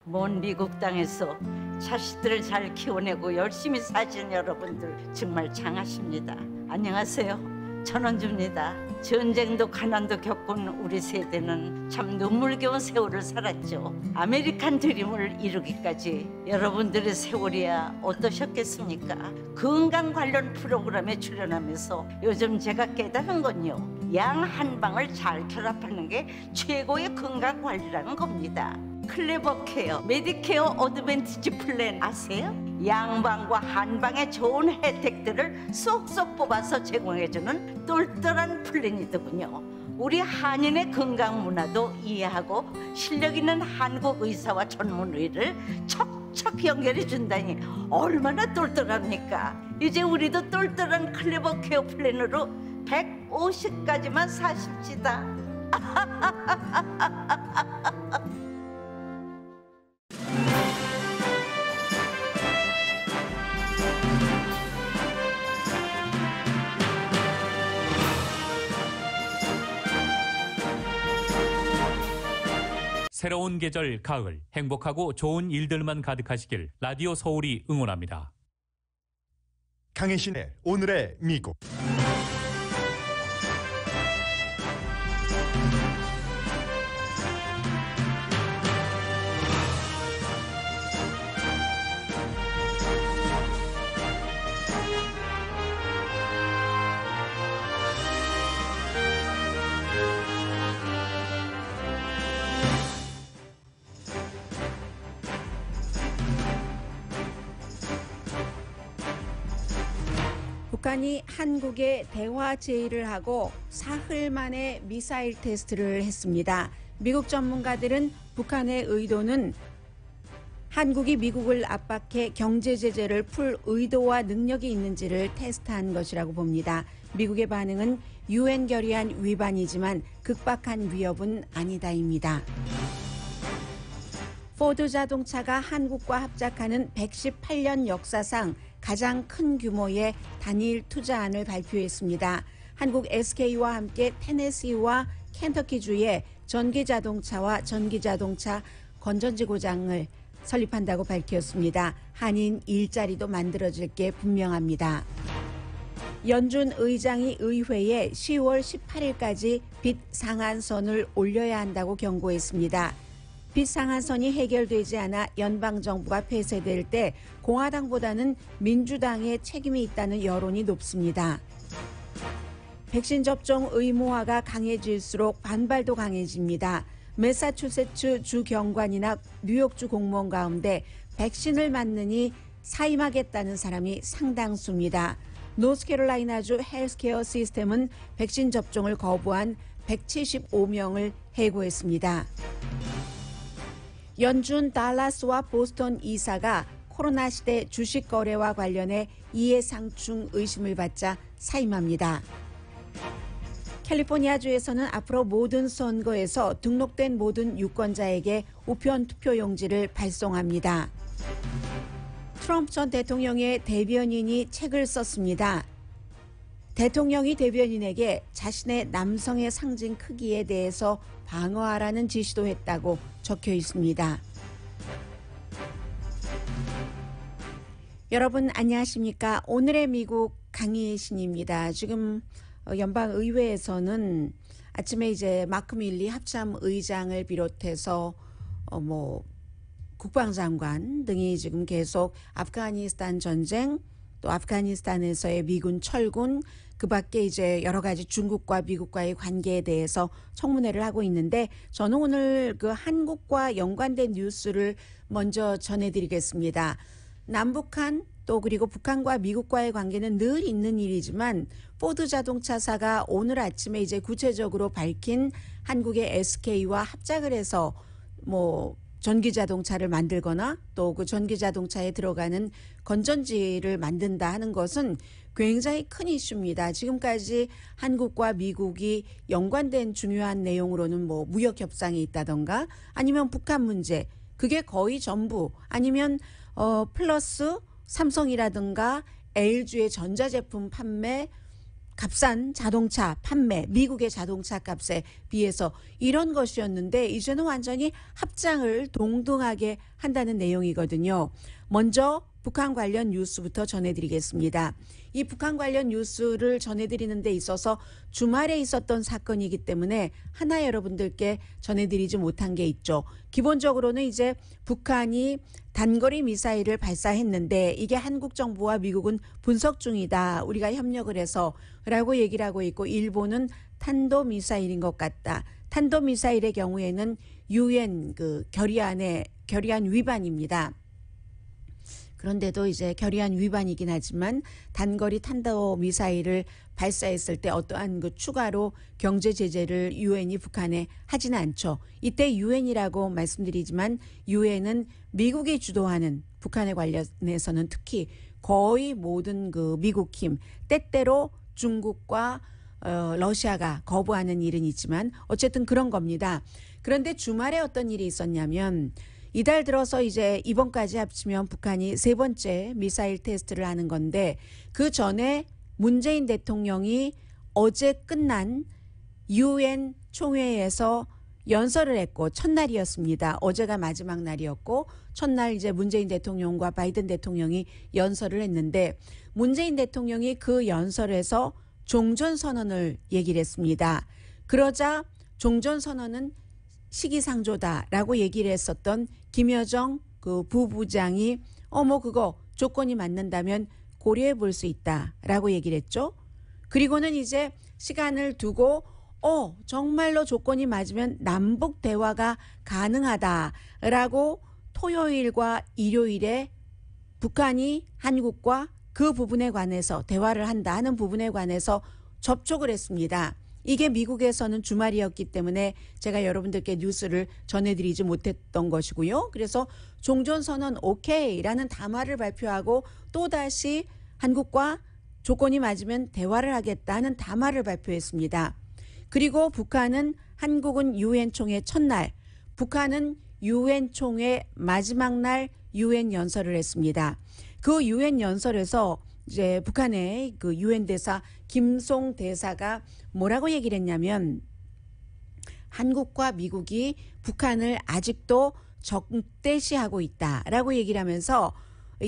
먼 미국 땅에서 자식들을 잘 키워내고 열심히 사시는 여러분들 정말 장하십니다. 안녕하세요. 전원주입니다. 전쟁도 가난도 겪은 우리 세대는 참 눈물겨운 세월을 살았죠. 아메리칸 드림을 이루기까지 여러분들의 세월이야 어떠셨겠습니까? 건강 관련 프로그램에 출연하면서 요즘 제가 깨달은 건요, 양 한방을 잘 결합하는 게 최고의 건강 관리라는 겁니다. 클레버 케어, 메디케어 어드밴티지 플랜 아세요? 양방과 한방의 좋은 혜택들을 쏙쏙 뽑아서 제공해주는 똘똘한 플랜이더군요. 우리 한인의 건강 문화도 이해하고 실력 있는 한국 의사와 전문의를 척척 연결해 준다니 얼마나 똘똘합니까? 이제 우리도 똘똘한 클레버 케어 플랜으로 150까지만 사십시다. 새로운 계절 가을, 행복하고 좋은 일들만 가득하시길 라디오 서울이 응원합니다. 강혜신의 오늘의 미국. 북한이 한국에 대화 제의를 하고 사흘 만에 미사일 테스트를 했습니다. 미국 전문가들은 북한의 의도는 한국이 미국을 압박해 경제 제재를 풀 의도와 능력이 있는지를 테스트한 것이라고 봅니다. 미국의 반응은 유엔 결의안 위반이지만 극박한 위협은 아니다입니다. 포드 자동차가 한국과 합작하는 118년 역사상 가장 큰 규모의 단일 투자안을 발표했습니다. 한국 SK와 함께 테네시와 켄터키주에 전기자동차와 전기자동차 건전지 고장을 설립한다고 밝혔습니다. 한인 일자리도 만들어질 게 분명합니다. 연준 의장이 의회에 10월 18일까지 빚 상한선을 올려야 한다고 경고했습니다. 빚 상한선이 해결되지 않아 연방정부가 폐쇄될 때 공화당보다는 민주당의 책임이 있다는 여론이 높습니다. 백신 접종 의무화가 강해질수록 반발도 강해집니다. 매사추세츠 주 경관이나 뉴욕주 공무원 가운데 백신을 맞느니 사임하겠다는 사람이 상당수입니다. 노스캐롤라이나주 헬스케어 시스템은 백신 접종을 거부한 175명을 해고했습니다. 연준 달라스와 보스턴 이사가 코로나 시대 주식 거래와 관련해 이해상충 의심을 받자 사임합니다. 캘리포니아주에서는 앞으로 모든 선거에서 등록된 모든 유권자에게 우편 투표용지를 발송합니다. 트럼프 전 대통령의 대변인이 책을 썼습니다. 대통령이 대변인에게 자신의 남성의 상징 크기에 대해서 방어하라는 지시도 했다고 적혀 있습니다. 여러분 안녕하십니까? 오늘의 미국 강희신입니다. 지금 연방의회에서는 아침에 이제 마크 밀리 합참 의장을 비롯해서 국방장관 등이 지금 계속 아프가니스탄 전쟁, 또 아프가니스탄에서의 미군 철군, 그 밖에 이제 여러 가지 중국과 미국과의 관계에 대해서 청문회를 하고 있는데, 저는 오늘 그 한국과 연관된 뉴스를 먼저 전해드리겠습니다. 남북한 또 그리고 북한과 미국과의 관계는 늘 있는 일이지만 포드 자동차사가 오늘 아침에 이제 구체적으로 밝힌 한국의 SK와 합작을 해서 전기자동차를 만들거나 또 그 전기자동차에 들어가는 건전지를 만든다 하는 것은 굉장히 큰 이슈입니다. 지금까지 한국과 미국이 연관된 중요한 내용으로는 무역 협상이 있다던가 아니면 북한 문제, 그게 거의 전부, 아니면 플러스 삼성이라든가 LG의 전자제품 판매, 값싼 자동차 판매, 미국의 자동차 값에 비해서 이런 것이었는데 이제는 완전히 합장을 동등하게 한다는 내용이거든요. 먼저 북한 관련 뉴스부터 전해드리겠습니다. 이 북한 관련 뉴스를 전해드리는 데 있어서 주말에 있었던 사건이기 때문에 하나 여러분들께 전해드리지 못한 게 있죠. 기본적으로는 이제 북한이 단거리 미사일을 발사했는데 이게 한국 정부와 미국은 분석 중이다. 우리가 협력을 해서 라고 얘기를 하고 있고 일본은 탄도미사일인 것 같다. 탄도미사일의 경우에는 UN 결의안 위반입니다. 그런데도 이제 결의안 위반이긴 하지만 단거리 탄도미사일을 발사했을 때 어떠한 추가로 경제 제재를 유엔이 북한에 하지는 않죠. 이때 유엔이라고 말씀드리지만 유엔은 미국이 주도하는 북한에 관련해서는 특히 거의 모든 미국 힘, 때때로 중국과 러시아가 거부하는 일은 있지만 어쨌든 그런 겁니다. 그런데 주말에 어떤 일이 있었냐면 이달 들어서 이제 이번까지 합치면 북한이 3번째 미사일 테스트를 하는 건데 그 전에 문재인 대통령이 어제 끝난 UN 총회에서 연설을 했고 첫날이었습니다. 어제가 마지막 날이었고 첫날 이제 문재인 대통령과 바이든 대통령이 연설을 했는데 문재인 대통령이 그 연설에서 종전선언을 얘기를 했습니다. 그러자 종전선언은 시기상조다라고 얘기를 했었던 김여정 부부장이 그거 조건이 맞는다면 고려해 볼 수 있다라고 얘기를 했죠. 그리고는 이제 시간을 두고 정말로 조건이 맞으면 남북 대화가 가능하다라고 토요일과 일요일에 북한이 한국과 그 부분에 관해서 대화를 한다 하는 부분에 관해서 접촉을 했습니다. 이게 미국에서는 주말이었기 때문에 제가 여러분들께 뉴스를 전해드리지 못했던 것이고요. 그래서 종전선언 오케이라는 담화를 발표하고 또다시 한국과 조건이 맞으면 대화를 하겠다는 담화를 발표했습니다. 그리고 북한은 한국은 UN 총회 첫날, 북한은 UN 총회 마지막 날 UN 연설을 했습니다. 그 UN 연설에서 이제 북한의 UN 대사 김송 대사가 뭐라고 얘기를 했냐면 한국과 미국이 북한을 아직도 적대시하고 있다라고 얘기를 하면서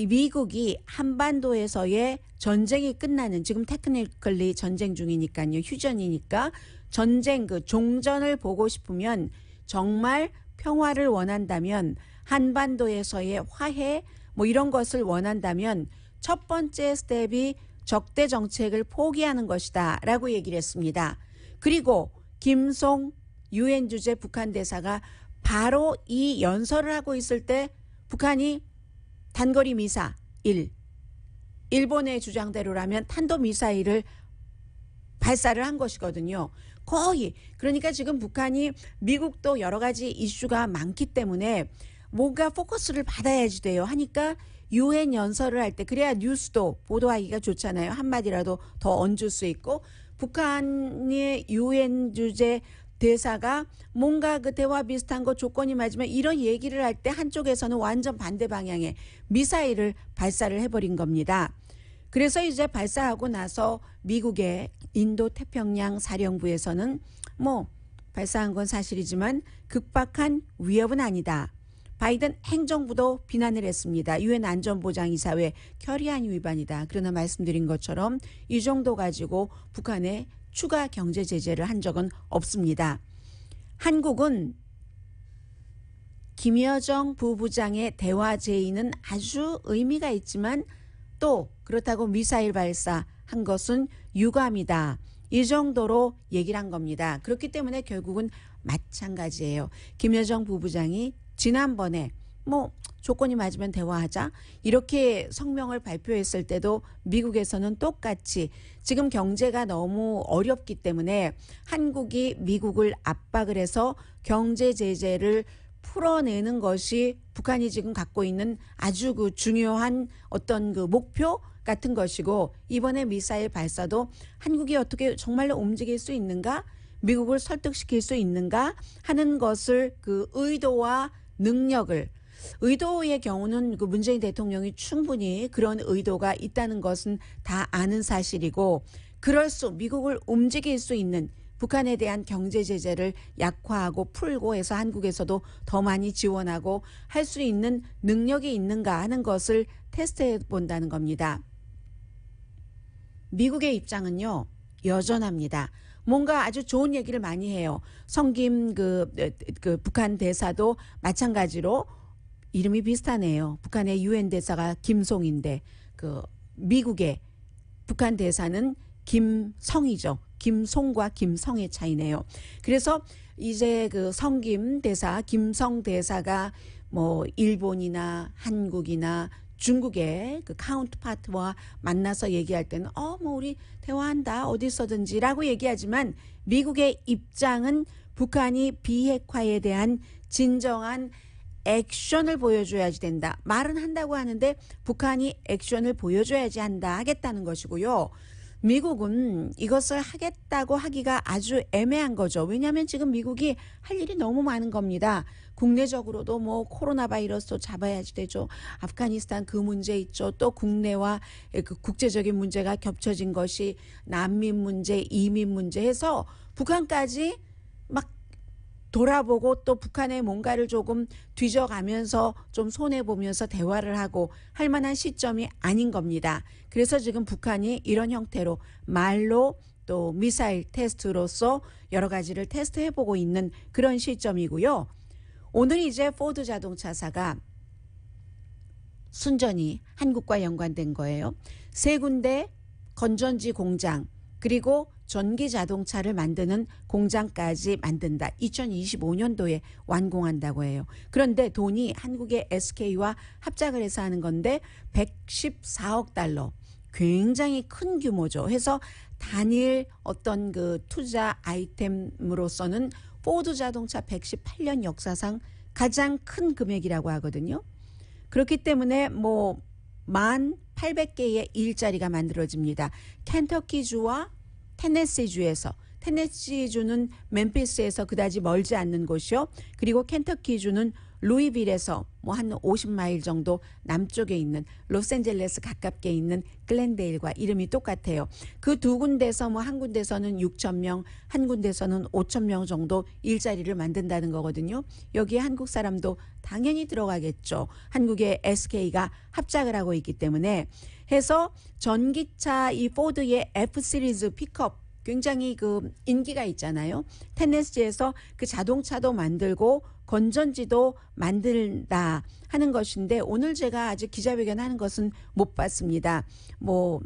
미국이 한반도에서의 전쟁이 끝나는 지금 테크니컬리 전쟁 중이니까요. 휴전이니까 전쟁 종전을 보고 싶으면 정말 평화를 원한다면 한반도에서의 화해 이런 것을 원한다면 첫 번째 스텝이 적대 정책을 포기하는 것이다 라고 얘기를 했습니다. 그리고 김송 UN 주재 북한 대사가 바로 이 연설을 하고 있을 때 북한이 단거리 미사일, 일본의 주장대로라면 탄도미사일을 발사를 한 것이거든요. 거의 그러니까 지금 북한이 미국도 여러 가지 이슈가 많기 때문에 뭔가 포커스를 받아야지 돼요. 하니까 UN 연설을 할 때 그래야 뉴스도 보도하기가 좋잖아요. 한마디라도 더 얹을 수 있고 북한의 UN 주재 대사가 뭔가 대화 비슷한 거 조건이 맞으면 이런 얘기를 할 때 한쪽에서는 완전 반대 방향의 미사일을 발사를 해버린 겁니다. 그래서 이제 발사하고 나서 미국의 인도태평양 사령부에서는 발사한 건 사실이지만 급박한 위협은 아니다. 바이든 행정부도 비난을 했습니다. 유엔 안전보장이사회 결의안 위반이다. 그러나 말씀드린 것처럼 이 정도 가지고 북한에 추가 경제 제재를 한 적은 없습니다. 한국은 김여정 부부장의 대화 제의는 아주 의미가 있지만 또 그렇다고 미사일 발사한 것은 유감이다. 이 정도로 얘기를 한 겁니다. 그렇기 때문에 결국은 마찬가지예요. 김여정 부부장이 지난번에 조건이 맞으면 대화하자 이렇게 성명을 발표했을 때도 미국에서는 똑같이 지금 경제가 너무 어렵기 때문에 한국이 미국을 압박을 해서 경제 제재를 풀어내는 것이 북한이 지금 갖고 있는 아주 중요한 어떤 목표 같은 것이고 이번에 미사일 발사도 한국이 어떻게 정말로 움직일 수 있는가? 미국을 설득시킬 수 있는가? 하는 것을 의도와 능력을 의도의 경우는 문재인 대통령이 충분히 그런 의도가 있다는 것은 다 아는 사실이고 미국을 움직일 수 있는 북한에 대한 경제 제재를 약화하고 풀고 해서 한국에서도 더 많이 지원하고 할 수 있는 능력이 있는가 하는 것을 테스트해 본다는 겁니다. 미국의 입장은요, 여전합니다. 뭔가 아주 좋은 얘기를 많이 해요. 성김 그 북한 대사도 마찬가지로 이름이 비슷하네요. 북한의 유엔 대사가 김송인데 그 미국의 북한 대사는 김성이죠. 김송과 김성의 차이네요. 그래서 이제 그 성김 대사, 김성 대사가 뭐 일본이나 한국이나 중국의 그 카운트파트와 만나서 얘기할 때는 뭐 우리 대화한다 어디서든지라고 얘기하지만 미국의 입장은 북한이 비핵화에 대한 진정한 액션을 보여줘야지 된다. 말은 한다고 하는데 북한이 액션을 보여줘야지 하겠다는 것이고요. 미국은 이것을 하겠다고 하기가 아주 애매한 거죠. 왜냐하면 지금 미국이 할 일이 너무 많은 겁니다. 국내적으로도 뭐 코로나 바이러스도 잡아야지 되죠. 아프가니스탄 그 문제 있죠. 또 국내와 그 국제적인 문제가 겹쳐진 것이 난민 문제, 이민 문제 해서 북한까지 막 돌아보고 또 북한의 뭔가를 조금 뒤져가면서 좀 손해보면서 대화를 하고 할 만한 시점이 아닌 겁니다. 그래서 지금 북한이 이런 형태로 말로 또 미사일 테스트로서 여러 가지를 테스트해보고 있는 그런 시점이고요. 오늘 이제 포드 자동차사가 순전히 한국과 연관된 거예요. 3군데 건전지 공장 그리고 전기 자동차를 만드는 공장까지 만든다. 2025년도에 완공한다고 해요. 그런데 돈이 한국의 SK와 합작을 해서 하는 건데 114억 달러. 굉장히 큰 규모죠. 해서 단일 어떤 그 투자 아이템으로서는 포드 자동차 118년 역사상 가장 큰 금액이라고 하거든요. 그렇기 때문에 뭐 1,800개의 일자리가 만들어집니다. 켄터키주와 테네시주에서, 테네시주는 멤피스에서 그다지 멀지 않는 곳이요. 그리고 켄터키주는 루이빌에서 뭐 한 50마일 정도 남쪽에 있는 로스앤젤레스 가깝게 있는 글렌데일과 이름이 똑같아요. 그 두 군데서 뭐 한 군데서는 6,000명, 한 군데서는 5,000명 정도 일자리를 만든다는 거거든요. 여기에 한국 사람도 당연히 들어가겠죠. 한국의 SK가 합작을 하고 있기 때문에 해서 전기차 이 포드의 F 시리즈 픽업 굉장히 그 인기가 있잖아요. 테네시에서 그 자동차도 만들고 건전지도 만들다 하는 것인데 오늘 제가 아직 기자회견 하는 것은 못 봤습니다. 뭐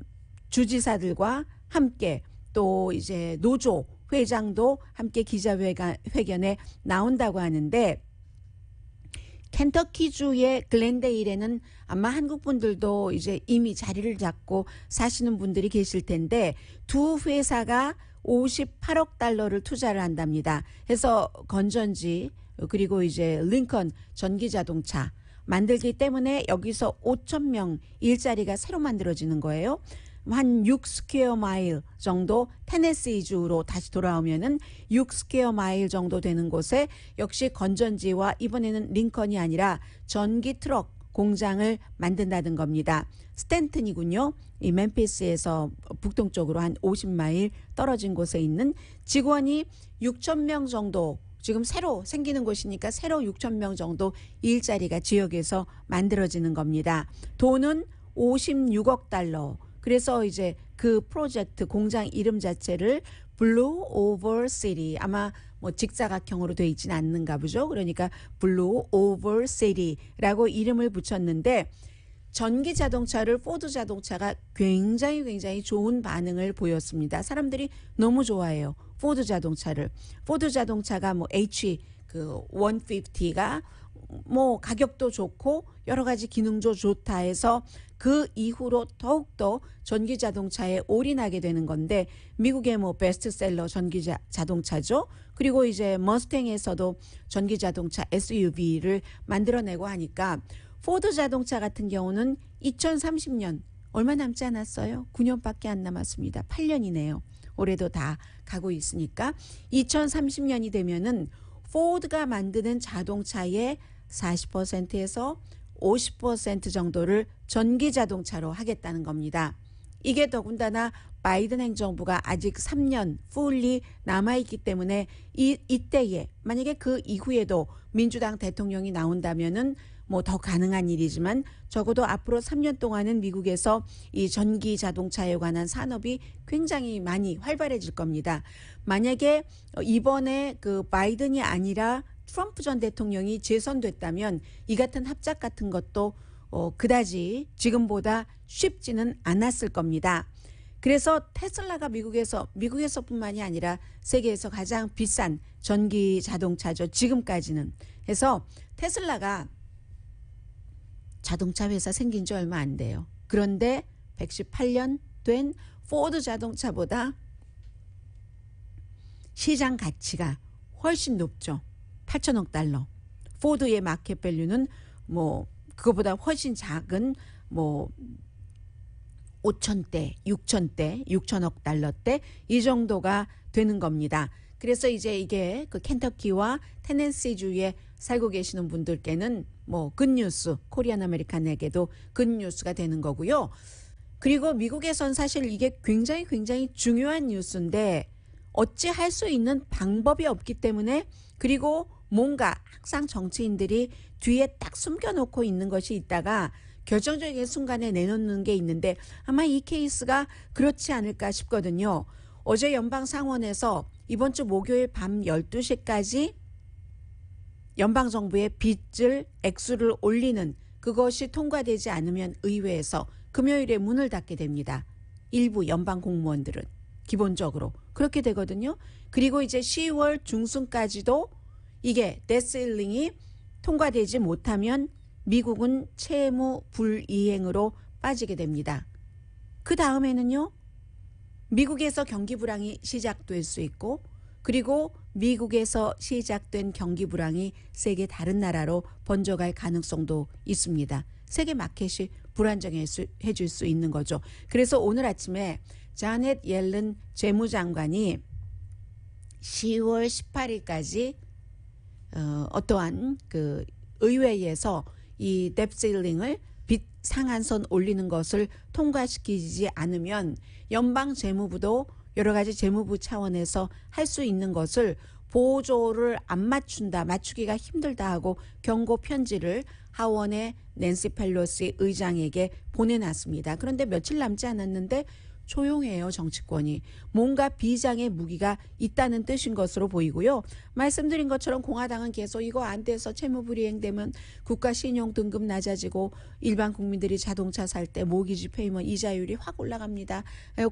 주지사들과 함께 또 이제 노조 회장도 함께 기자회견에 나온다고 하는데 켄터키주의 글렌데일에는 아마 한국 분들도 이제 이미 자리를 잡고 사시는 분들이 계실 텐데 두 회사가 58억 달러를 투자를 한답니다. 해서 건전지 그리고 이제 링컨 전기자동차 만들기 때문에 여기서 5,000명 일자리가 새로 만들어지는 거예요. 한 6스퀘어 마일 정도 테네시주로 다시 돌아오면은 6스퀘어 마일 정도 되는 곳에 역시 건전지와 이번에는 링컨이 아니라 전기 트럭 공장을 만든다는 겁니다. 스탠튼이군요. 이 멤피스에서 북동쪽으로 한 50마일 떨어진 곳에 있는 직원이 6,000명 정도 지금 새로 생기는 곳이니까 새로 6,000명 정도 일자리가 지역에서 만들어지는 겁니다. 돈은 56억 달러. 그래서 이제 그 프로젝트 공장 이름 자체를 블루 오버 시티 아마 뭐 직사각형으로 돼 있지는 않는가 보죠. 그러니까 블루 오버 시티라고 이름을 붙였는데 전기 자동차를 포드 자동차가 굉장히 좋은 반응을 보였습니다. 사람들이 너무 좋아해요. 포드 자동차를. 포드 자동차가 뭐 H150가 뭐 가격도 좋고 여러 가지 기능도 좋다 해서 그 이후로 더욱더 전기 자동차에 올인하게 되는 건데 미국의 뭐 베스트셀러 전기 자동차죠. 그리고 이제 머스탱에서도 전기 자동차 SUV를 만들어내고 하니까 포드 자동차 같은 경우는 2030년 얼마 남지 않았어요. 9년밖에 안 남았습니다. 8년이네요. 올해도 다 가고 있으니까 2030년이 되면은 포드가 만드는 자동차의 40%에서 50% 정도를 전기 자동차로 하겠다는 겁니다. 이게 더군다나 바이든 행정부가 아직 3년 fully 남아있기 때문에 이때에 만약에 그 이후에도 민주당 대통령이 나온다면은 뭐 더 가능한 일이지만 적어도 앞으로 3년 동안은 미국에서 이 전기 자동차에 관한 산업이 굉장히 많이 활발해질 겁니다. 만약에 이번에 그 바이든이 아니라 트럼프 전 대통령이 재선됐다면 이 같은 합작 같은 것도 그다지 지금보다 쉽지는 않았을 겁니다. 그래서 테슬라가 미국에서뿐만이 아니라 세계에서 가장 비싼 전기 자동차죠. 지금까지는. 해서 테슬라가 자동차 회사 생긴 지 얼마 안 돼요. 그런데 118년 된 포드 자동차보다 시장 가치가 훨씬 높죠. 8천억 달러. 포드의 마켓 밸류는 뭐 그거보다 훨씬 작은 뭐 5천대, 6천대, 6천억 달러대 이 정도가 되는 겁니다. 그래서 이제 이게 그 켄터키와 테네시주에 살고 계시는 분들께는 뭐 굿뉴스, 코리안 아메리칸에게도 굿뉴스가 되는 거고요. 그리고 미국에선 사실 이게 굉장히 중요한 뉴스인데 어찌 할 수 있는 방법이 없기 때문에 그리고 뭔가 항상 정치인들이 뒤에 딱 숨겨놓고 있는 것이 있다가 결정적인 순간에 내놓는 게 있는데 아마 이 케이스가 그렇지 않을까 싶거든요. 어제 연방상원에서 이번 주 목요일 밤 12시까지 연방정부의 빚을 액수를 올리는 그것이 통과되지 않으면 의회에서 금요일에 문을 닫게 됩니다. 일부 연방 공무원들은 기본적으로 그렇게 되거든요. 그리고 이제 10월 중순까지도 이게 데스일링이 통과되지 못하면 미국은 채무 불이행으로 빠지게 됩니다. 그 다음에는요. 미국에서 경기 불황이 시작될 수 있고 그리고 미국에서 시작된 경기 불황이 세계 다른 나라로 번져갈 가능성도 있습니다. 세계 마켓이 불안정해질 수 있는 거죠. 그래서 오늘 아침에 자넷 옐런 재무장관이 10월 18일까지 어떠한 그 의회에서 이 뎁실링을 빚 상한선 올리는 것을 통과시키지 않으면 연방 재무부도 여러 가지 재무부 차원에서 할 수 있는 것을 보조를 안 맞춘다, 맞추기가 힘들다 하고 경고 편지를 하원의 낸시 펠로시 의장에게 보내놨습니다. 그런데 며칠 남지 않았는데 조용해요. 정치권이. 뭔가 비장의 무기가 있다는 뜻인 것으로 보이고요. 말씀드린 것처럼 공화당은 계속 이거 안 돼서 채무불이행되면 국가 신용 등급 낮아지고 일반 국민들이 자동차 살 때 모기지 페이먼 이자율이 확 올라갑니다.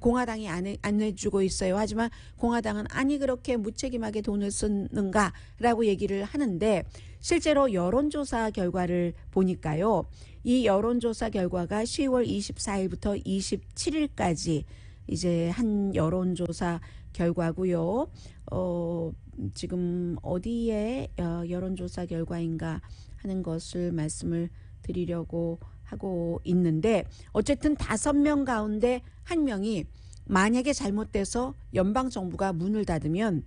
공화당이 안 해주고 있어요. 하지만 공화당은 아니 그렇게 무책임하게 돈을 쓰는가라고 얘기를 하는데 실제로 여론조사 결과를 보니까요. 이 여론조사 결과가 10월 24일부터 27일까지 이제 한 여론조사 결과고요. 지금 어디에 여론조사 결과인가 하는 것을 말씀을 드리려고 하고 있는데 어쨌든 5명 가운데 1명이 만약에 잘못돼서 연방정부가 문을 닫으면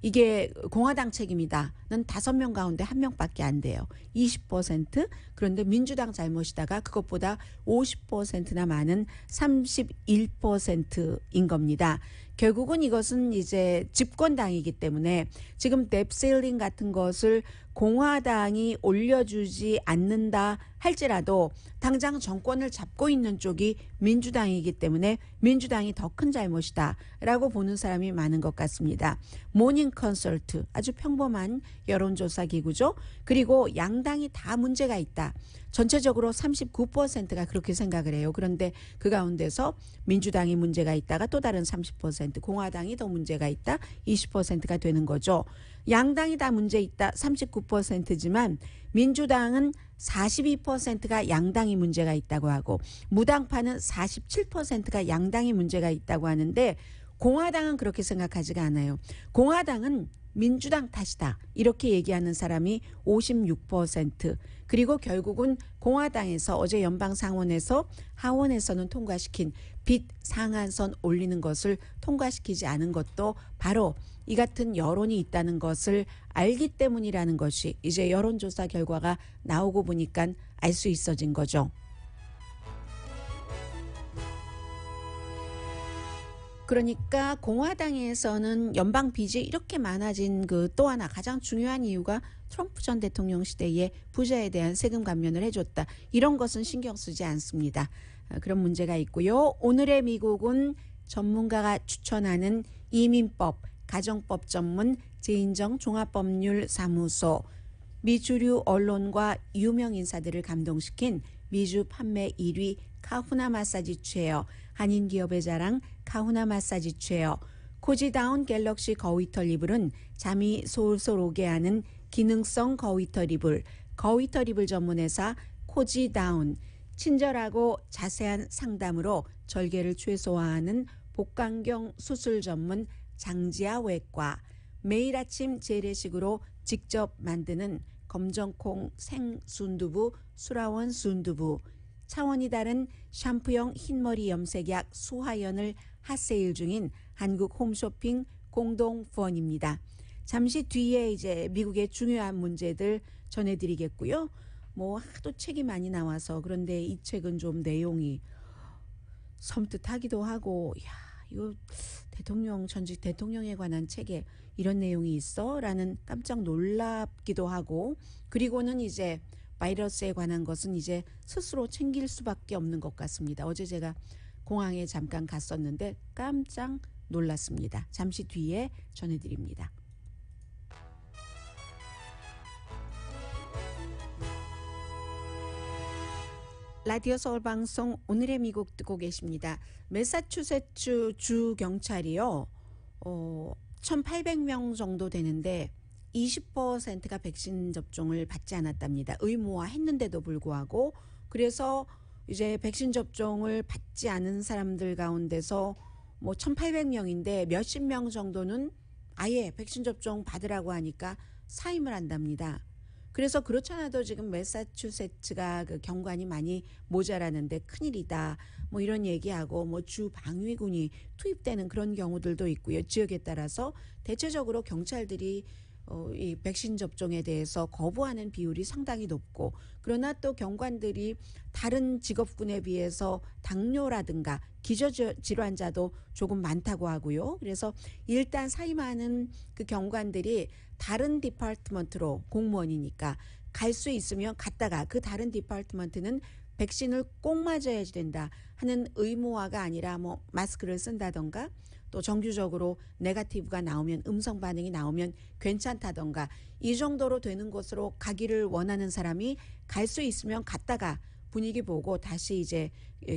이게 공화당 책임이다는 5명 가운데 1명밖에 안 돼요. 20%. 그런데 민주당 잘못이다가 그것보다 50%나 많은 31%인 겁니다. 결국은 이것은 이제 집권당이기 때문에 지금 뎁실링 같은 것을 공화당이 올려주지 않는다 할지라도 당장 정권을 잡고 있는 쪽이 민주당이기 때문에 민주당이 더 큰 잘못이다 라고 보는 사람이 많은 것 같습니다. 모닝 컨설트 아주 평범한 여론조사 기구죠. 그리고 양당이 다 문제가 있다. 전체적으로 39%가 그렇게 생각을 해요. 그런데 그 가운데서 민주당이 문제가 있다가 또 다른 30%, 공화당이 더 문제가 있다 20%가 되는 거죠. 양당이 다 문제 있다 39%지만 민주당은 42%가 양당이 문제가 있다고 하고 무당파는 47%가 양당이 문제가 있다고 하는데 공화당은 그렇게 생각하지가 않아요. 공화당은 민주당 탓이다 이렇게 얘기하는 사람이 56%. 그리고 결국은 공화당에서 어제 연방상원에서 하원에서는 통과시킨 빚 상한선 올리는 것을 통과시키지 않은 것도 바로 이 같은 여론이 있다는 것을 알기 때문이라는 것이 이제 여론조사 결과가 나오고 보니까 알 수 있어진 거죠. 그러니까 공화당에서는 연방 빚이 이렇게 많아진 그 또 하나 가장 중요한 이유가 트럼프 전 대통령 시대에 부자에 대한 세금 감면을 해줬다. 이런 것은 신경 쓰지 않습니다. 그런 문제가 있고요. 오늘의 미국은 전문가가 추천하는 이민법, 가정법 전문 제인정 종합법률사무소, 미주류 언론과 유명 인사들을 감동시킨 미주 판매 1위 카후나 마사지 체어, 한인 기업의 자랑 카후나 마사지 체어, 코지다운 갤럭시 거위털 이불은 잠이 솔솔 오게 하는 기능성 거위털 이불, 거위털 이불 전문회사 코지다운, 친절하고 자세한 상담으로 절개를 최소화하는 복강경 수술 전문 장지아 외과, 매일 아침 재래식으로 직접 만드는 검정콩 생순두부 수라원 순두부, 차원이 다른 샴푸용 흰머리 염색약 수하연을 핫세일 중인 한국 홈쇼핑 공동 후원입니다. 잠시 뒤에 이제 미국의 중요한 문제들 전해드리겠고요. 뭐 하도 책이 많이 나와서 그런데 이 책은 좀 내용이 섬뜩하기도 하고, 야 이거 대통령 전직 대통령에 관한 책에 이런 내용이 있어? 라는 깜짝 놀랍기도 하고, 그리고는 이제 바이러스에 관한 것은 이제 스스로 챙길 수밖에 없는 것 같습니다. 어제 제가 공항에 잠깐 갔었는데 깜짝 놀랐습니다. 잠시 뒤에 전해드립니다. 라디오 서울 방송 오늘의 미국 듣고 계십니다. 매사추세츠 주 경찰이요. 1,800명 정도 되는데 20%가 백신 접종을 받지 않았답니다. 의무화했는데도 불구하고. 그래서 이제 백신 접종을 받지 않은 사람들 가운데서 뭐 1,800명인데 몇십 명 정도는 아예 백신 접종 받으라고 하니까 사임을 한답니다. 그래서 그렇잖아도 지금 매사추세츠가 그 경관이 많이 모자라는데 큰일이다. 뭐 이런 얘기하고 뭐 주 방위군이 투입되는 그런 경우들도 있고요. 지역에 따라서 대체적으로 경찰들이 이 백신 접종에 대해서 거부하는 비율이 상당히 높고, 그러나 또 경관들이 다른 직업군에 비해서 당뇨라든가 기저질환자도 조금 많다고 하고요. 그래서 일단 사임하는 그 경관들이 다른 디파트먼트로, 공무원이니까 갈 수 있으면 갔다가 그 다른 디파트먼트는 백신을 꼭 맞아야 된다 하는 의무화가 아니라 뭐 마스크를 쓴다던가 또 정규적으로 네거티브가 나오면, 음성 반응이 나오면 괜찮다던가 이 정도로 되는 곳으로 가기를 원하는 사람이 갈 수 있으면 갔다가 분위기 보고 다시 이제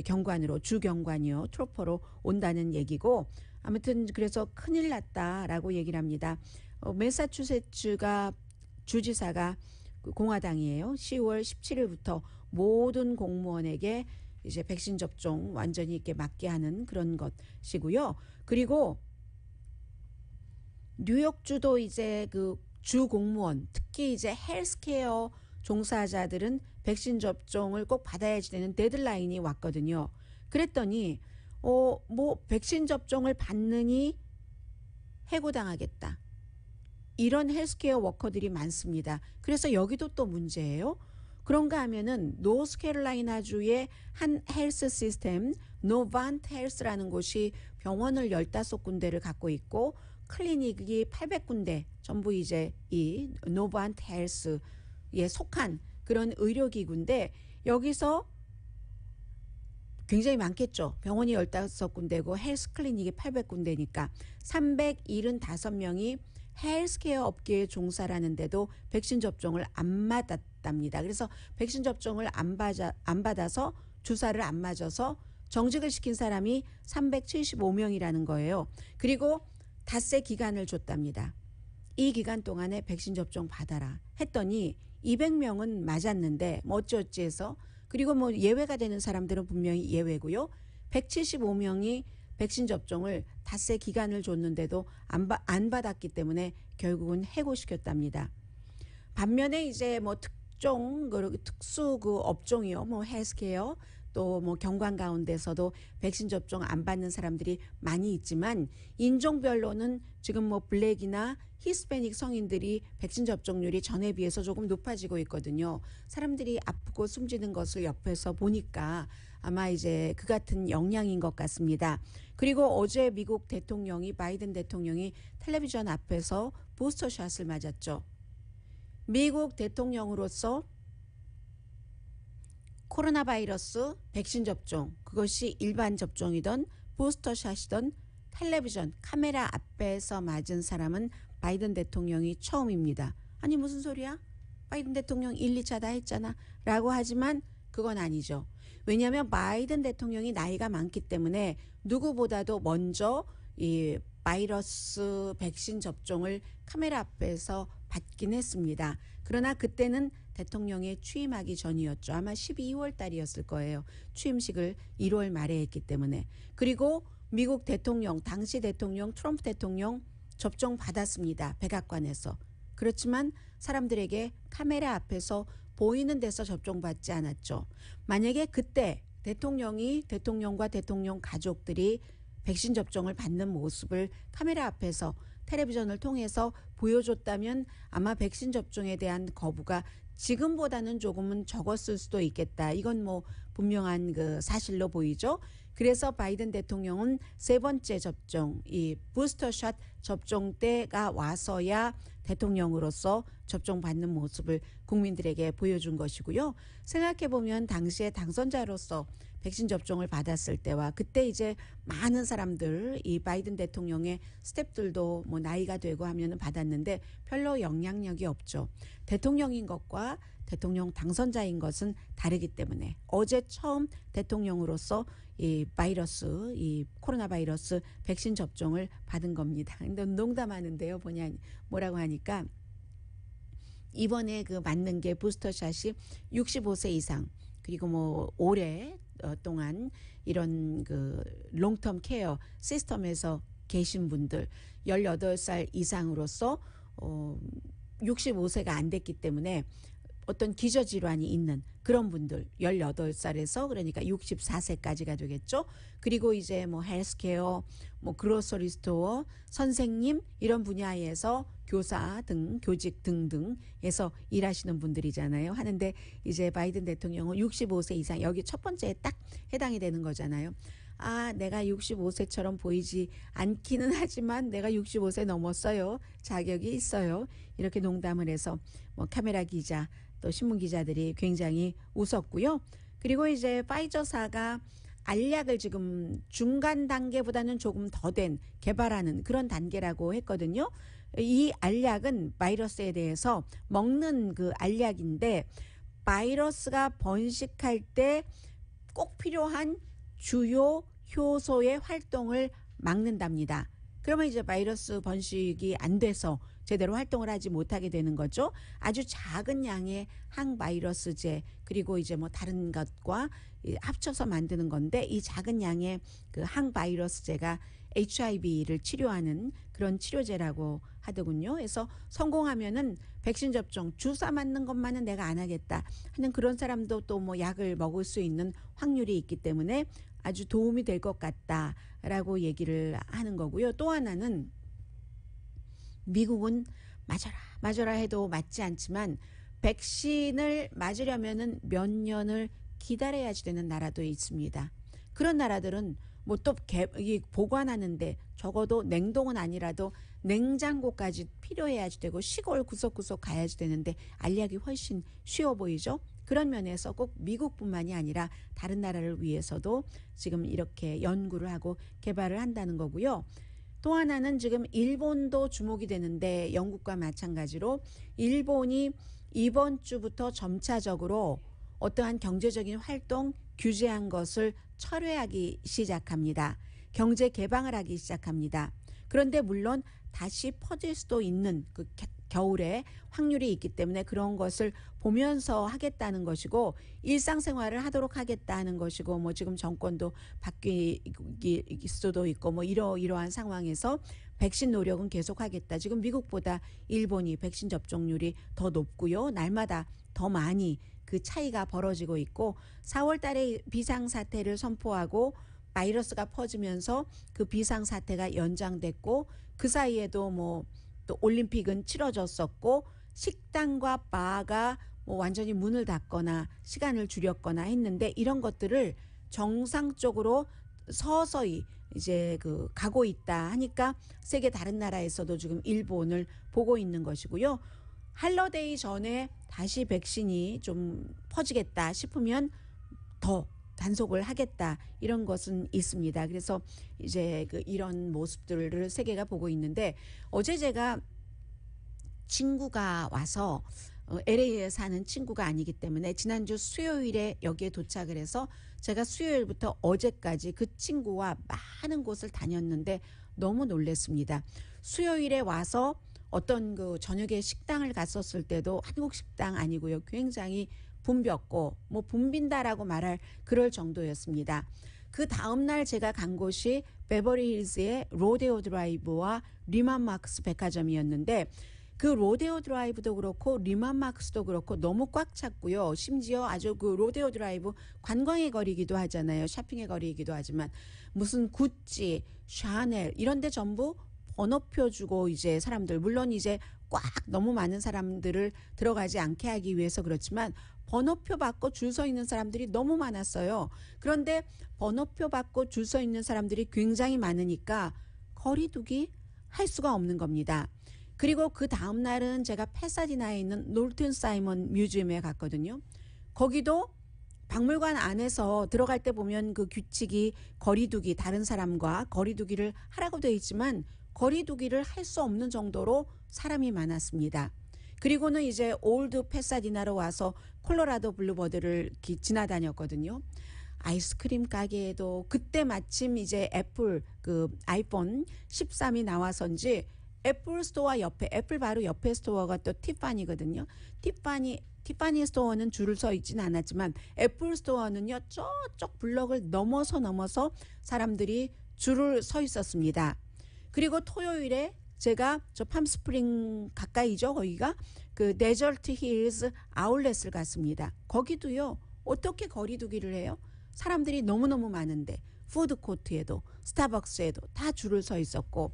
경관으로, 주경관이요, 트로퍼로 온다는 얘기고, 아무튼 그래서 큰일 났다라고 얘기를 합니다. 매사추세츠가 주지사가 공화당이에요. 10월 17일부터 모든 공무원에게 이제 백신 접종 완전히 이렇게 맞게 하는 그런 것이고요. 그리고 뉴욕주도 이제 그 주 공무원, 특히 이제 헬스케어 종사자들은 백신 접종을 꼭 받아야지 되는 데드라인이 왔거든요. 그랬더니 뭐 백신 접종을 받느니 해고당하겠다. 이런 헬스케어 워커들이 많습니다. 그래서 여기도 또 문제예요. 그런가 하면은 노스캐롤라이나주의 한 헬스 시스템, 노반트 헬스라는 곳이 병원을 15군데를 갖고 있고 클리닉이 800군데, 전부 이제 이 노반트 헬스에 속한 그런 의료기구인데, 여기서 굉장히 많겠죠. 병원이 15군데고 헬스 클리닉이 800군데니까 375명이 헬스케어 업계에 종사하는데도 백신 접종을 안 받았답니다. 그래서 백신 접종을 안 받아서 주사를 안 맞아서 정직을 시킨 사람이 375명이라는 거예요. 그리고 닷새 기간을 줬답니다. 이 기간 동안에 백신 접종 받아라 했더니 200명은 맞았는데 뭐 어찌어찌 해서, 그리고 뭐 예외가 되는 사람들은 분명히 예외고요. 175명이 백신 접종을 닷새 기간을 줬는데도 안 받았기 때문에 결국은 해고시켰답니다. 반면에 이제 뭐 특수 그 업종이요, 뭐 헬스케어, 또 뭐 경관 가운데서도 백신 접종 안 받는 사람들이 많이 있지만 인종별로는 지금 뭐 블랙이나 히스패닉 성인들이 백신 접종률이 전에 비해서 조금 높아지고 있거든요. 사람들이 아프고 숨지는 것을 옆에서 보니까 아마 이제 그 같은 영향인 것 같습니다. 그리고 어제 미국 대통령이 바이든 대통령이 텔레비전 앞에서 부스터샷을 맞았죠. 미국 대통령으로서 코로나 바이러스 백신 접종, 그것이 일반 접종이든 부스터샷이든 텔레비전 카메라 앞에서 맞은 사람은 바이든 대통령이 처음입니다. 아니 무슨 소리야? 바이든 대통령 1, 2차 다 했잖아 라고 하지만 그건 아니죠. 왜냐하면 바이든 대통령이 나이가 많기 때문에 누구보다도 먼저 이 바이러스 백신 접종을 카메라 앞에서 받긴 했습니다. 그러나 그때는 대통령에 취임하기 전이었죠. 아마 12월 달이었을 거예요. 취임식을 1월 말에 했기 때문에. 그리고 미국 대통령, 당시 대통령 트럼프 대통령 접종 받았습니다. 백악관에서. 그렇지만 사람들에게 카메라 앞에서 보이는 데서 접종받지 않았죠. 만약에 그때 대통령과 대통령 가족들이 백신 접종을 받는 모습을 카메라 앞에서 텔레비전을 통해서 보여줬다면 아마 백신 접종에 대한 거부가 지금보다는 조금은 적었을 수도 있겠다. 이건 뭐 분명한 그 사실로 보이죠. 그래서 바이든 대통령은 세 번째 접종, 이 부스터샷 접종 때가 와서야 대통령으로서 접종받는 모습을 국민들에게 보여준 것이고요. 생각해보면 당시에 당선자로서 백신 접종을 받았을 때와 그때 이제 많은 사람들, 이 바이든 대통령의 스태프들도 뭐 나이가 되고 하면은 받았는데 별로 영향력이 없죠. 대통령인 것과 대통령 당선자인 것은 다르기 때문에 어제 처음 대통령으로서 이 바이러스, 이 코로나 바이러스 백신 접종을 받은 겁니다. 근데 농담하는데요. 뭐라고 하니까 이번에 그 맞는 게 부스터샷이 65세 이상 그리고 뭐 오래 동안 이런 그 롱텀 케어 시스템에서 계신 분들 18살 이상으로서 65세가 안 됐기 때문에 어떤 기저질환이 있는 그런 분들 18살에서 그러니까 64세까지가 되겠죠. 그리고 이제 뭐 헬스케어, 뭐 그로서리 스토어, 선생님 이런 분야에서 교사 등 교직 등등에서 일하시는 분들이잖아요. 하는데 이제 바이든 대통령은 65세 이상 여기 첫 번째에 딱 해당이 되는 거잖아요. 아, 내가 65세처럼 보이지 않기는 하지만 내가 65세 넘었어요. 자격이 있어요. 이렇게 농담을 해서 뭐 카메라 기자 또 신문 기자들이 굉장히 웃었고요. 그리고 이제 파이저사가 알약을 지금 중간 단계보다는 조금 더 된 개발하는 그런 단계라고 했거든요. 이 알약은 바이러스에 대해서 먹는 그 알약인데 바이러스가 번식할 때 꼭 필요한 주요 효소의 활동을 막는답니다. 그러면 이제 바이러스 번식이 안 돼서 제대로 활동을 하지 못하게 되는 거죠. 아주 작은 양의 항바이러스제 그리고 이제 뭐 다른 것과 합쳐서 만드는 건데 이 작은 양의 그 항바이러스제가 HIV를 치료하는 그런 치료제라고 하더군요. 그래서 성공하면은 백신 접종 주사 맞는 것만은 내가 안 하겠다 하는 그런 사람도 또 뭐 약을 먹을 수 있는 확률이 있기 때문에 아주 도움이 될 것 같다라고 얘기를 하는 거고요. 또 하나는 미국은 맞아라 해도 맞지 않지만 백신을 맞으려면은 몇 년을 기다려야지 되는 나라도 있습니다. 그런 나라들은 뭐 또 보관하는데 적어도 냉동은 아니라도 냉장고까지 필요해야지 되고 시골 구석구석 가야지 되는데 알약이 훨씬 쉬워 보이죠. 그런 면에서 꼭 미국뿐만이 아니라 다른 나라를 위해서도 지금 이렇게 연구를 하고 개발을 한다는 거고요. 또 하나는 지금 일본도 주목이 되는데 영국과 마찬가지로 일본이 이번 주부터 점차적으로 어떠한 경제적인 활동 규제한 것을 철회하기 시작합니다. 경제 개방을 하기 시작합니다. 그런데 물론 다시 퍼질 수도 있는 그 겨울에 확률이 있기 때문에 그런 것을 보면서 하겠다는 것이고 일상생활을 하도록 하겠다는 것이고 뭐 지금 정권도 바뀔 수도 있고 뭐 이러한 상황에서 백신 노력은 계속하겠다. 지금 미국보다 일본이 백신 접종률이 더 높고요. 날마다 더 많이 그 차이가 벌어지고 있고 4월 달에 비상사태를 선포하고 바이러스가 퍼지면서 그 비상사태가 연장됐고 그 사이에도 뭐 또 올림픽은 치러졌었고 식당과 바가 뭐 완전히 문을 닫거나 시간을 줄였거나 했는데 이런 것들을 정상적으로 서서히 이제 그 가고 있다 하니까 세계 다른 나라에서도 지금 일본을 보고 있는 것이고요. 할러데이 전에 다시 백신이 좀 퍼지겠다 싶으면 더 단속을 하겠다 이런 것은 있습니다. 그래서 이제 그 이런 모습들을 세계가 보고 있는데 어제 제가 친구가 와서 LA에 사는 친구가 아니기 때문에 지난주 수요일에 여기에 도착을 해서 제가 수요일부터 어제까지 그 친구와 많은 곳을 다녔는데 너무 놀랐습니다. 수요일에 와서 어떤 그 저녁에 식당을 갔었을 때도 한국 식당 아니고요. 굉장히 붐볐고 뭐 붐빈다라고 말할 그럴 정도였습니다. 그 다음날 제가 간 곳이 베버리힐즈의 로데오 드라이브와 리만 마크스 백화점이었는데 그 로데오 드라이브도 그렇고 리만 마크스도 그렇고 너무 꽉 찼고요. 심지어 아주 그 로데오 드라이브 관광의 거리이기도 하잖아요. 쇼핑의 거리이기도 하지만 무슨 구찌, 샤넬 이런 데 전부 번호표 주고 이제 사람들 물론 이제 꽉 너무 많은 사람들을 들어가지 않게 하기 위해서 그렇지만 번호표 받고 줄 서 있는 사람들이 너무 많았어요. 그런데 번호표 받고 줄 서 있는 사람들이 굉장히 많으니까 거리두기 할 수가 없는 겁니다. 그리고 그 다음 날은 제가 패사디나에 있는 놀튼 사이먼 뮤지엄에 갔거든요. 거기도 박물관 안에서 들어갈 때 보면 그 규칙이 거리두기 다른 사람과 거리두기를 하라고 되어 있지만 거리두기를 할 수 없는 정도로 사람이 많았습니다. 그리고는 이제 올드 패사디나로 와서 콜로라도 블루버드를 지나다녔거든요. 아이스크림 가게에도 그때 마침 이제 애플 그 아이폰 13이 나와서인지 애플 스토어 옆에 애플 바로 옆에 스토어가 또 티파니거든요. 티파니 스토어는 줄을 서 있지는 않았지만 애플 스토어는요. 저쪽 블럭을 넘어서 사람들이 줄을 서 있었습니다. 그리고 토요일에 제가 저 팜스프링 가까이죠. 거기가 그 데저트 힐즈 아울렛을 갔습니다. 거기도요. 어떻게 거리두기를 해요? 사람들이 너무너무 많은데 푸드코트에도 스타벅스에도 다 줄을 서 있었고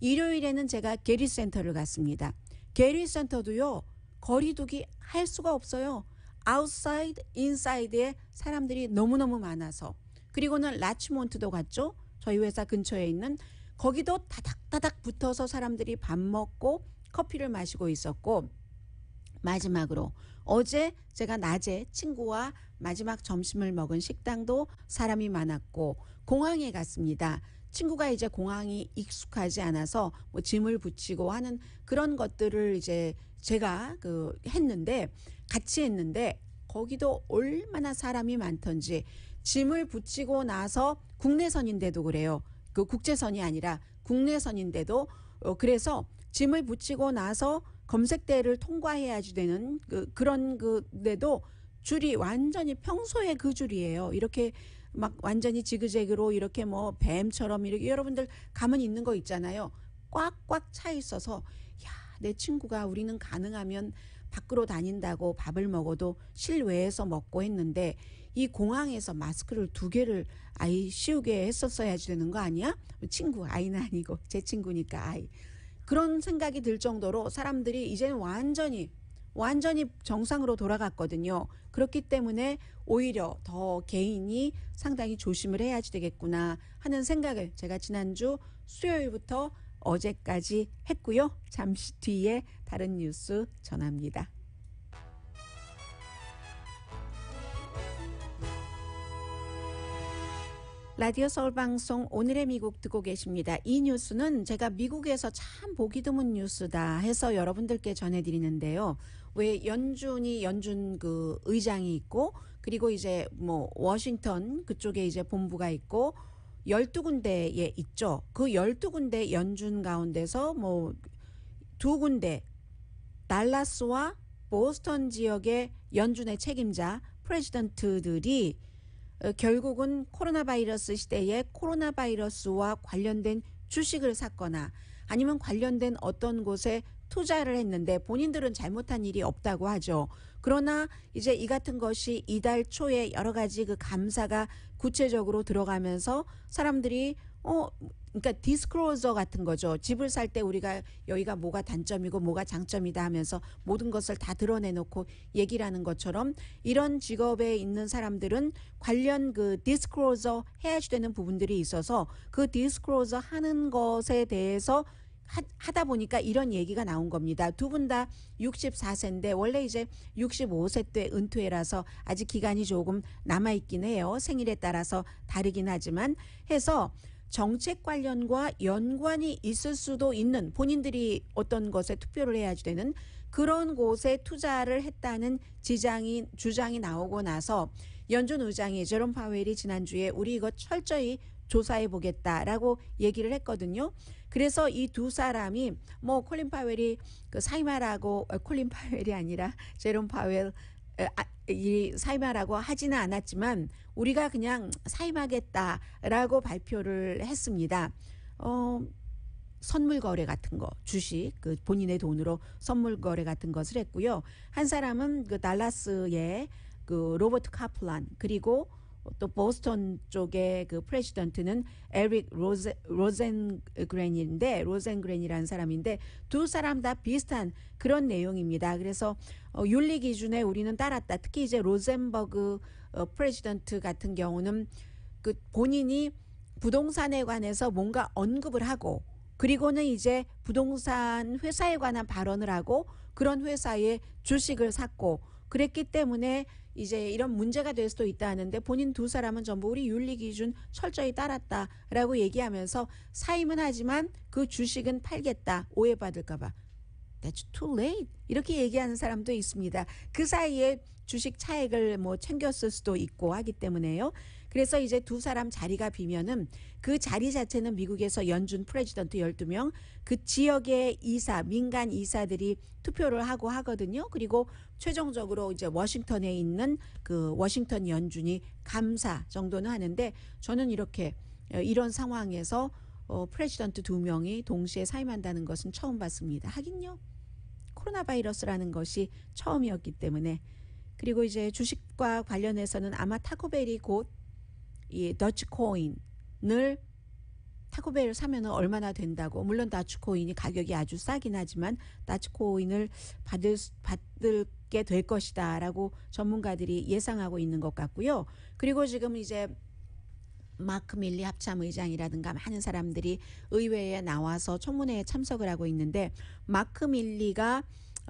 일요일에는 제가 게리센터를 갔습니다. 게리센터도요. 거리두기 할 수가 없어요. 아웃사이드, 인사이드에 사람들이 너무너무 많아서 그리고는 라치몬트도 갔죠. 저희 회사 근처에 있는 거기도 다닥다닥 붙어서 사람들이 밥 먹고 커피를 마시고 있었고 마지막으로 어제 제가 낮에 친구와 마지막 점심을 먹은 식당도 사람이 많았고 공항에 갔습니다. 친구가 이제 공항이 익숙하지 않아서 뭐 짐을 붙이고 하는 그런 것들을 이제 제가 같이 했는데 거기도 얼마나 사람이 많던지 짐을 붙이고 나서 국내선인데도 그래요. 그 국제선이 아니라 국내선인데도 그래서 짐을 붙이고 나서 검색대를 통과해야지 되는 그런 데도 줄이 완전히 평소에 그 줄이에요. 이렇게 막 완전히 지그재그로 이렇게 뭐 뱀처럼 이렇게 여러분들 가면 있는 거 있잖아요. 꽉꽉 차 있어서 야, 내 친구가 우리는 가능하면 밖으로 다닌다고 밥을 먹어도 실외에서 먹고 했는데 이 공항에서 마스크를 2개를 아이 씌우게 했었어야지 되는 거 아니야? 친구, 아이는 아니고 제 친구니까 아이. 그런 생각이 들 정도로 사람들이 이제는 완전히 정상으로 돌아갔거든요. 그렇기 때문에 오히려 더 개인이 상당히 조심을 해야지 되겠구나 하는 생각을 제가 지난주 수요일부터 어제까지 했고요. 잠시 뒤에 다른 뉴스 전합니다. 라디오 서울방송 오늘의 미국 듣고 계십니다. 이 뉴스는 제가 미국에서 참 보기 드문 뉴스다 해서 여러분들께 전해드리는데요. 왜 연준 그 의장이 있고 그리고 이제 뭐 워싱턴 그쪽에 이제 본부가 있고 12군데에 있죠. 그 12군데 연준 가운데서 뭐 2군데 달라스와 보스턴 지역의 연준의 책임자 프레지던트들이 결국은 코로나 바이러스 시대에 코로나 바이러스와 관련된 주식을 샀거나 아니면 관련된 어떤 곳에 투자를 했는데 본인들은 잘못한 일이 없다고 하죠. 그러나 이제 이 같은 것이 이달 초에 여러 가지 그 감사가 구체적으로 들어가면서 사람들이 그러니까 디스클로저 같은 거죠. 집을 살 때 우리가 여기가 뭐가 단점이고 뭐가 장점이다 하면서 모든 것을 다 드러내놓고 얘기를 하는 것처럼 이런 직업에 있는 사람들은 관련 그 디스클로저 해야지 되는 부분들이 있어서 그 디스클로저 하는 것에 대해서 하다 보니까 이런 얘기가 나온 겁니다. 두 분 다 64세인데 원래 이제 65세 때 은퇴라서 아직 기간이 조금 남아있긴 해요. 생일에 따라서 다르긴 하지만 해서 정책 관련과 연관이 있을 수도 있는 본인들이 어떤 것에 투표를 해야지 되는 그런 곳에 투자를 했다는 주장이 나오고 나서 연준 의장이 제롬 파웰이 지난주에 우리 이거 철저히 조사해 보겠다라고 얘기를 했거든요. 그래서 이 두 사람이 뭐 콜린 파웰이 그 사임하라고 콜린 파웰이 아니라 제롬 파웰 이 사임하라고 하지는 않았지만 우리가 그냥 사임하겠다라고 발표를 했습니다. 선물 거래 같은 거, 주식, 그 본인의 돈으로 선물 거래 같은 것을 했고요. 한 사람은 그 달라스의 그 로버트 카플란 그리고 또 보스턴 쪽의 그 프레지던트는 에릭 로젠그렌이라는 사람인데 두 사람 다 비슷한 그런 내용입니다. 그래서 윤리 기준에 우리는 따랐다. 특히 이제 로젠버그 프레지던트 같은 경우는 그 본인이 부동산에 관해서 뭔가 언급을 하고 그리고는 이제 부동산 회사에 관한 발언을 하고 그런 회사의 주식을 샀고 그랬기 때문에 이제 이런 문제가 될 수도 있다 하는데 본인 두 사람은 전부 우리 윤리 기준 철저히 따랐다라고 얘기하면서 사임은 하지만 그 주식은 팔겠다 오해받을까 봐. That's too late. 이렇게 얘기하는 사람도 있습니다. 그 사이에 주식 차액을 뭐 챙겼을 수도 있고 하기 때문에요. 그래서 이제 두 사람 자리가 비면은 그 자리 자체는 미국에서 연준 프레지던트 12명, 그 지역의 이사, 민간 이사들이 투표를 하고 하거든요. 그리고 최종적으로 이제 워싱턴에 있는 그 워싱턴 연준이 감사 정도는 하는데 저는 이런 상황에서 프레지던트 2명이 동시에 사임한다는 것은 처음 봤습니다. 하긴요. 코로나 바이러스라는 것이 처음이었기 때문에. 그리고 이제 주식과 관련해서는 아마 타코벨이 곧 이 더치코인을 타코벨을 사면 얼마나 된다고 물론 더치코인이 가격이 아주 싸긴 하지만 더치코인을 받게 될 것이다 라고 전문가들이 예상하고 있는 것 같고요. 그리고 지금 이제 마크 밀리 합참의장이라든가 많은 사람들이 의회에 나와서 청문회에 참석을 하고 있는데 마크 밀리가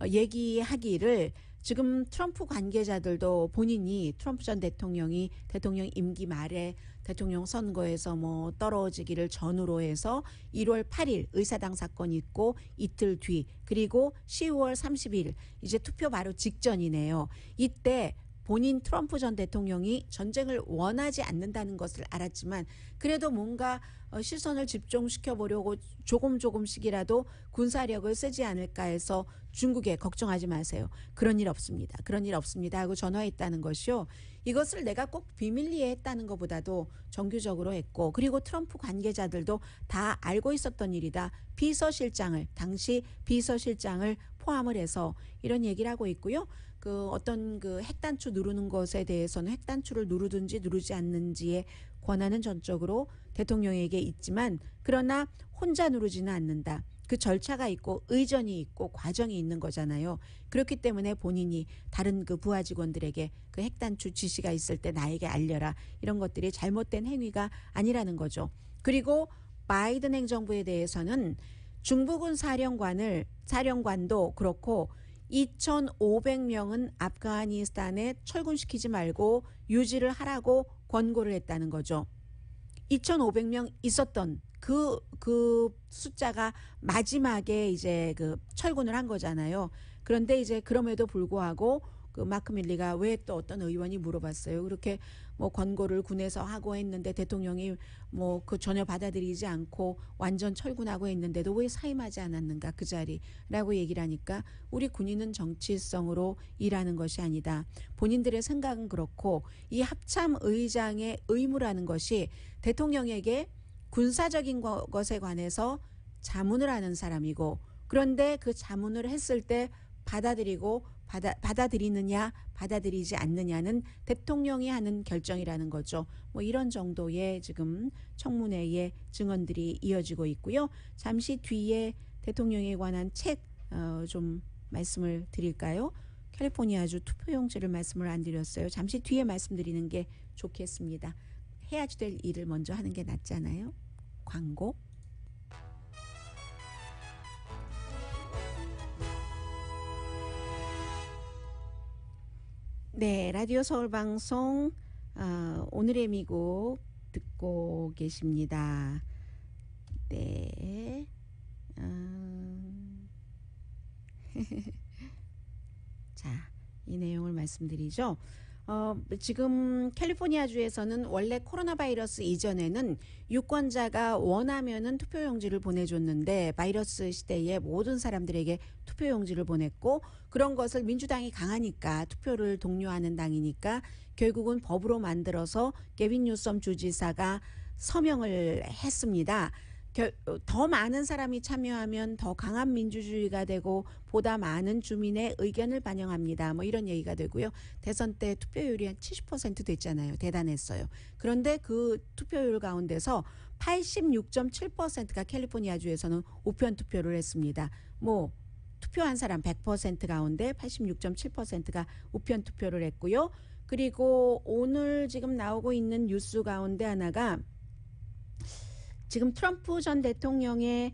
얘기하기를 지금 트럼프 관계자들도 본인이 트럼프 전 대통령이 대통령 임기 말에 대통령 선거에서 뭐 떨어지기를 전후로 해서 1월 8일 의사당 사건이 있고 이틀 뒤 그리고 10월 30일 이제 투표 바로 직전이네요. 이때 본인 트럼프 전 대통령이 전쟁을 원하지 않는다는 것을 알았지만 그래도 뭔가 시선을 집중시켜 보려고 조금씩이라도 군사력을 쓰지 않을까 해서 중국에 걱정하지 마세요. 그런 일 없습니다. 그런 일 없습니다 하고 전화했다는 것이요. 이것을 내가 꼭 비밀리에 했다는 것보다도 정규적으로 했고 그리고 트럼프 관계자들도 다 알고 있었던 일이다. 당시 비서실장을 포함을 해서 이런 얘기를 하고 있고요. 그 어떤 그 핵단추 누르는 것에 대해서는 핵단추를 누르든지 누르지 않는지의 권한은 전적으로 대통령에게 있지만 그러나 혼자 누르지는 않는다. 그 절차가 있고 의전이 있고 과정이 있는 거잖아요. 그렇기 때문에 본인이 다른 그 부하 직원들에게 그 핵단추 지시가 있을 때 나에게 알려라. 이런 것들이 잘못된 행위가 아니라는 거죠. 그리고 바이든 행정부에 대해서는 중부군 사령관도 그렇고 2,500명은 아프가니스탄에 철군시키지 말고 유지를 하라고 권고를 했다는 거죠. 2,500명 있었던 그 숫자가 마지막에 이제 그 철군을 한 거잖아요. 그런데 이제 그럼에도 불구하고 그 마크 밀리가 왜 또 어떤 의원이 물어봤어요. 그렇게 뭐 권고를 군에서 하고 했는데 대통령이 뭐 그 전혀 받아들이지 않고 완전 철군하고 했는데도 왜 사임하지 않았는가 그 자리라고 얘기를 하니까 우리 군인은 정치성으로 일하는 것이 아니다. 본인들의 생각은 그렇고 이 합참 의장의 의무라는 것이 대통령에게 군사적인 것에 관해서 자문을 하는 사람이고 그런데 그 자문을 했을 때 받아들이느냐 받아들이지 않느냐는 대통령이 하는 결정이라는 거죠. 뭐 이런 정도의 지금 청문회의 증언들이 이어지고 있고요. 잠시 뒤에 대통령에 관한 책 좀 말씀을 드릴까요? 캘리포니아주 투표용지를 말씀을 안 드렸어요. 잠시 뒤에 말씀드리는 게 좋겠습니다. 해야지 될 일을 먼저 하는 게 낫잖아요. 광고. 네, 라디오 서울 방송 오늘의 미국 듣고 계십니다. 네. 자, 이 내용을 말씀드리죠. 지금 캘리포니아주에서는 원래 코로나 바이러스 이전에는 유권자가 원하면은 투표용지를 보내줬는데 바이러스 시대에 모든 사람들에게 투표용지를 보냈고 그런 것을 민주당이 강하니까 투표를 독려하는 당이니까 결국은 법으로 만들어서 게빈 뉴섬 주지사가 서명을 했습니다. 더 많은 사람이 참여하면 더 강한 민주주의가 되고 보다 많은 주민의 의견을 반영합니다. 뭐 이런 얘기가 되고요. 대선 때 투표율이 한 70% 됐잖아요. 대단했어요. 그런데 그 투표율 가운데서 86.7%가 캘리포니아주에서는 우편 투표를 했습니다. 뭐 투표한 사람 100% 가운데 86.7%가 우편 투표를 했고요. 그리고 오늘 지금 나오고 있는 뉴스 가운데 하나가 지금 트럼프 전 대통령의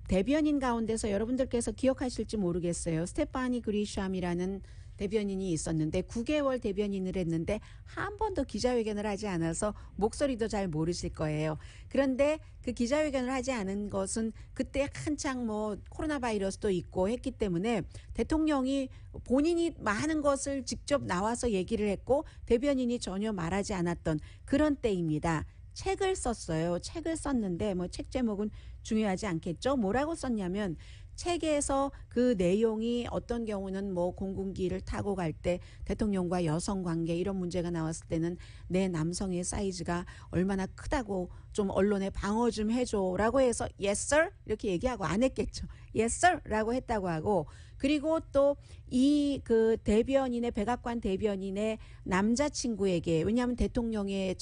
대변인 가운데서 여러분들께서 기억하실지 모르겠어요. 스테파니 그리샴이라는 대변인이 있었는데 9개월 대변인을 했는데 한 번도 기자회견을 하지 않아서 목소리도 잘 모르실 거예요. 그런데 그 기자회견을 하지 않은 것은 그때 한창 뭐 코로나 바이러스도 있고 했기 때문에 대통령이 본인이 많은 것을 직접 나와서 얘기를 했고 대변인이 전혀 말하지 않았던 그런 때입니다. 책을 썼어요. 책을 썼는데 뭐 책 제목은 중요하지 않겠죠. 뭐라고 썼냐면 책에서 그 내용이 어떤 경우는 뭐 공군기를 타고 갈 때 대통령과 여성 관계 이런 문제가 나왔을 때는 내 남성의 사이즈가 얼마나 크다고 좀 언론에 방어 좀 해줘라고 해서 yes sir 이렇게 얘기하고 안 했겠죠. yes sir 라고 했다고 하고 그리고 또 이 그 대변인의 백악관 대변인의 남자친구에게 왜냐하면 대통령의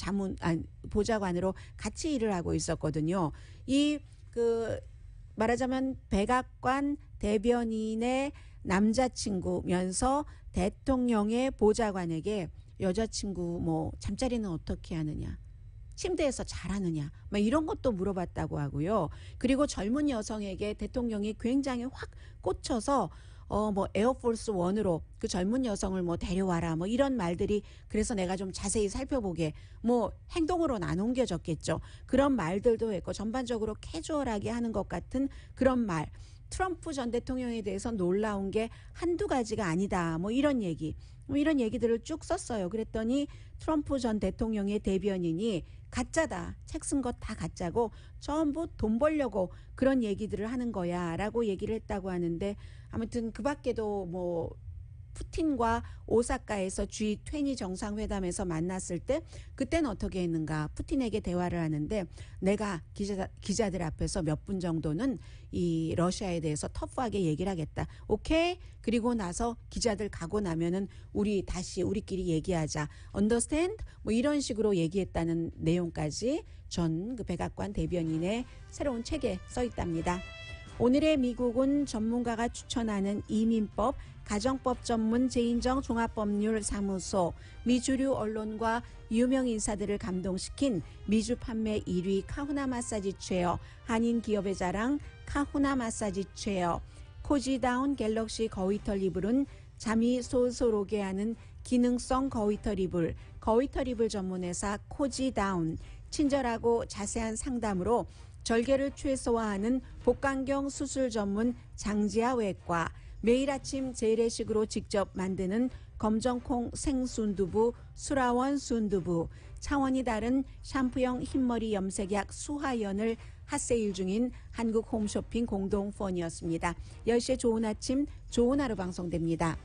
보좌관으로 같이 일을 하고 있었거든요. 이 그 말하자면 백악관 대변인의 남자친구면서 대통령의 보좌관에게 여자친구 뭐 잠자리는 어떻게 하느냐 침대에서 잘하느냐 막 이런 것도 물어봤다고 하고요. 그리고 젊은 여성에게 대통령이 굉장히 확 꽂혀서 뭐 에어포스 원으로 그 젊은 여성을 뭐 데려와라 뭐 이런 말들이 그래서 내가 좀 자세히 살펴보게 뭐 행동으로는 안 옮겨졌겠죠. 그런 말들도 했고 전반적으로 캐주얼하게 하는 것 같은 그런 말. 트럼프 전 대통령에 대해서 놀라운 게 한두 가지가 아니다. 뭐 이런 얘기. 뭐 이런 얘기들을 쭉 썼어요. 그랬더니 트럼프 전 대통령의 대변인이 가짜다. 책 쓴 것 다 가짜고 전부 돈 벌려고 그런 얘기들을 하는 거야 라고 얘기를 했다고 하는데 아무튼 그 밖에도 뭐 푸틴과 오사카에서 G20 정상회담에서 만났을 때 그때는 어떻게 했는가 푸틴에게 대화를 하는데 내가 기자들 앞에서 몇 분 정도는 이 러시아에 대해서 터프하게 얘기를 하겠다. 오케이? 그리고 나서 기자들 가고 나면은 우리 다시 우리끼리 얘기하자. Understand? 뭐 이런 식으로 얘기했다는 내용까지 전 그 백악관 대변인의 새로운 책에 써 있답니다. 오늘의 미국은 전문가가 추천하는 이민법, 가정법 전문 제인정 종합법률사무소, 미주류 언론과 유명 인사들을 감동시킨 미주 판매 1위 카후나 마사지 체어, 한인 기업의 자랑 카후나 마사지 체어, 코지다운 갤럭시 거위털 이불은 잠이 솔솔 오게 하는 기능성 거위털 이불, 거위털 이불 전문회사 코지다운, 친절하고 자세한 상담으로 절개를 최소화하는 복강경 수술 전문 장지아 외과, 매일 아침 재래식으로 직접 만드는 검정콩 생순두부 수라원 순두부, 차원이 다른 샴푸형 흰머리 염색약 수하연을 핫세일 중인 한국 홈쇼핑 공동폰이었습니다. 10시에 좋은 아침 좋은 하루 방송됩니다.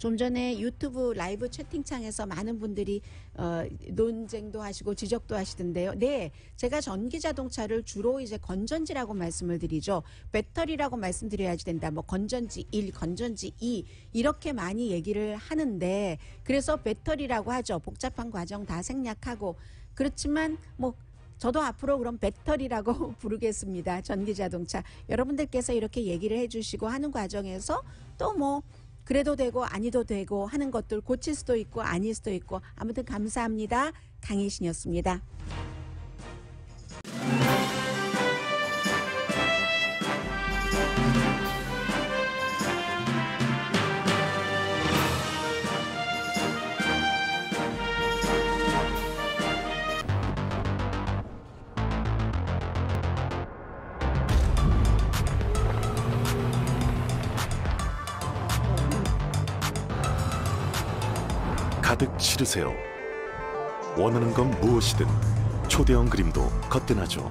좀 전에 유튜브 라이브 채팅창에서 많은 분들이 논쟁도 하시고 지적도 하시던데요. 네, 제가 전기 자동차를 주로 이제 건전지라고 말씀을 드리죠. 배터리라고 말씀드려야지 된다. 뭐 건전지 1, 건전지 2 이렇게 많이 얘기를 하는데 그래서 배터리라고 하죠. 복잡한 과정 다 생략하고 그렇지만 뭐 저도 앞으로 그럼 배터리라고 부르겠습니다. 전기 자동차. 여러분들께서 이렇게 얘기를 해주시고 하는 과정에서 또 뭐 그래도 되고 아니도 되고 하는 것들 고칠 수도 있고 아닐 수도 있고 아무튼 감사합니다. 강희신이었습니다. 가득 실으세요. 원하는 건 무엇이든 초대형 그림도 거뜬하죠.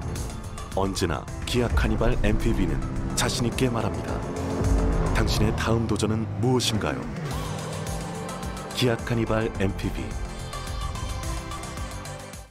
언제나 기아 카니발 MPV는 자신 있게 말합니다. 당신의 다음 도전은 무엇인가요? 기아 카니발 MPV